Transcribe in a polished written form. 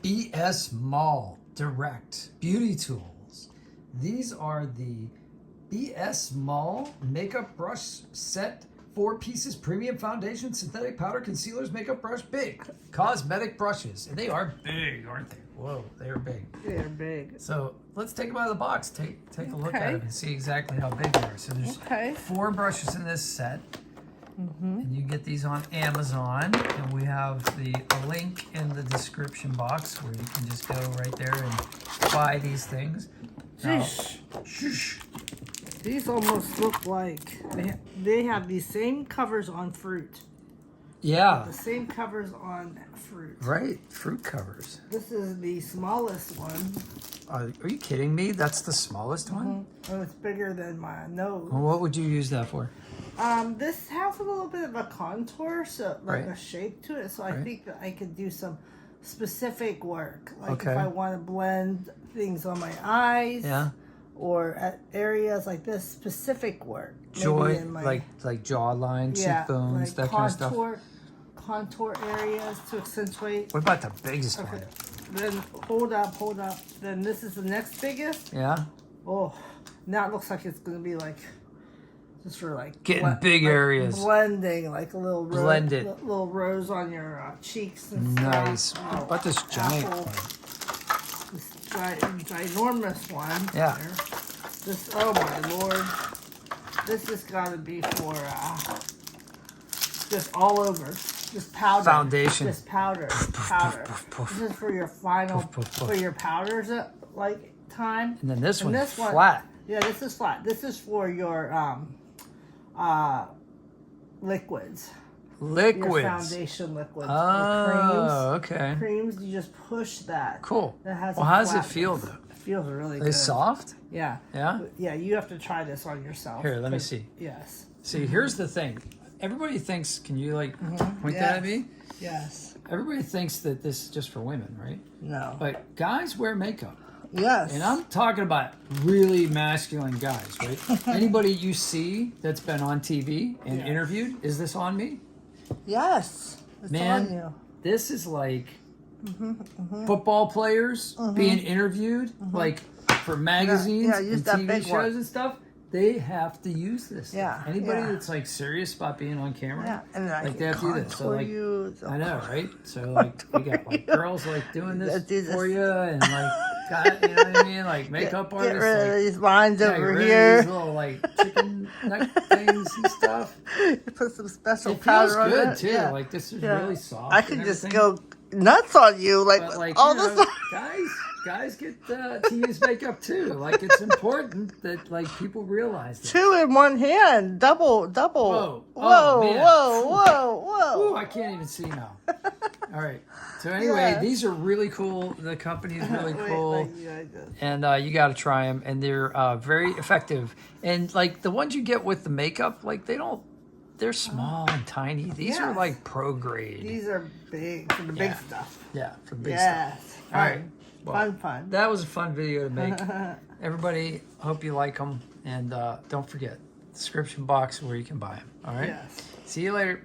BS Mall Direct Beauty Tools. These are the BS Mall makeup brush set, 4 pieces, premium foundation, synthetic powder, concealers, makeup brush, big cosmetic brushes. And they are big, aren't they? Whoa, they are big. They're big. So let's take them out of the box. Take a look at them and see exactly how big they are. So there's 4 brushes in this set. And you get these on Amazon, and we have a link in the description box where you can just go right there and buy these things. Now, Sheesh. These almost look like they have the same covers on fruit. yeah, The same covers on fruit. right, fruit covers. This is the smallest one. Are you kidding me? That's the smallest one? Oh, it's bigger than my nose. Well, what would you use that for? This has a little bit of a contour, so like Right. a shape to it. So I Right. think that I could do some specific work, like Okay. if I want to blend things on my eyes, Yeah, or at areas like this, specific work. Maybe joy, in my, like jawline, cheekbones, like that kind of stuff. contour areas to accentuate. What about the biggest Okay. one? Then hold up. Then this is the next biggest. Yeah, Oh, now it looks like it's gonna be like just for like getting big areas. blending, like a little Blend it. little rose on your cheeks and Nice. stuff. What about this giant apple. one? This ginormous one. Yeah. here. This, oh my lord, this has got to be for just all over, just powder. Foundation. Just powder. This is for your final, for your powders at like time. And then this And one's this one- flat. Yeah, this is flat. This is for your liquids. Your Liquids. foundation liquids. Or Oh, okay. creams. Creams, you just push that. Cool. That has Well, a how does it flatness. feel though? It feels really Are good. they soft? Yeah. Yeah? Yeah, you have to try this on yourself. Here, let me 'cause- see. Yes. See, here's the thing. Everybody thinks, can you like point that at me? Yes. Everybody thinks that this is just for women, right? No. But guys wear makeup. Yes. And I'm talking about really masculine guys, right? Anybody you see that's been on TV and Yeah. interviewed, is this on me? Yes. It's Man, on you. this is like football players being interviewed, like for magazines Yeah, use and that TV big shows one. and stuff. They have to use this. Yeah, Anybody yeah. that's like serious about being on camera, Yeah, and I like they can have to do this. So contour like, you. I know, right? So like, we got like girls like doing this That do this. for you, and like, God, you know what I mean? Like makeup Get artists. rid like, of these lines yeah, over get rid of here. these little like chicken neck things and stuff. Put some special It feels powder on good it. too. Yeah. Like this is Yeah. really soft. I and could just everything. go nuts on you, like, But like, all you this. know, guys get to use makeup too. Like it's important that like people realize that. 2 in one hand, double. Whoa. Whoa, Oh, man. whoa. Ooh, I can't even see now. All right. So anyway, Yeah. these are really cool. The company is really Wait, cool, like, yeah, and you got to try them. And they're very effective. And like the ones you get with the makeup, like they're small and tiny. These are Yes. like pro grade. These are big for the big Yeah. stuff. Yeah, for the big stuff. Yes. All right. Well, Fun. That was a fun video to make. Everybody, hope you like them. And don't forget, description box where you can buy them. All right? Yes. See you later.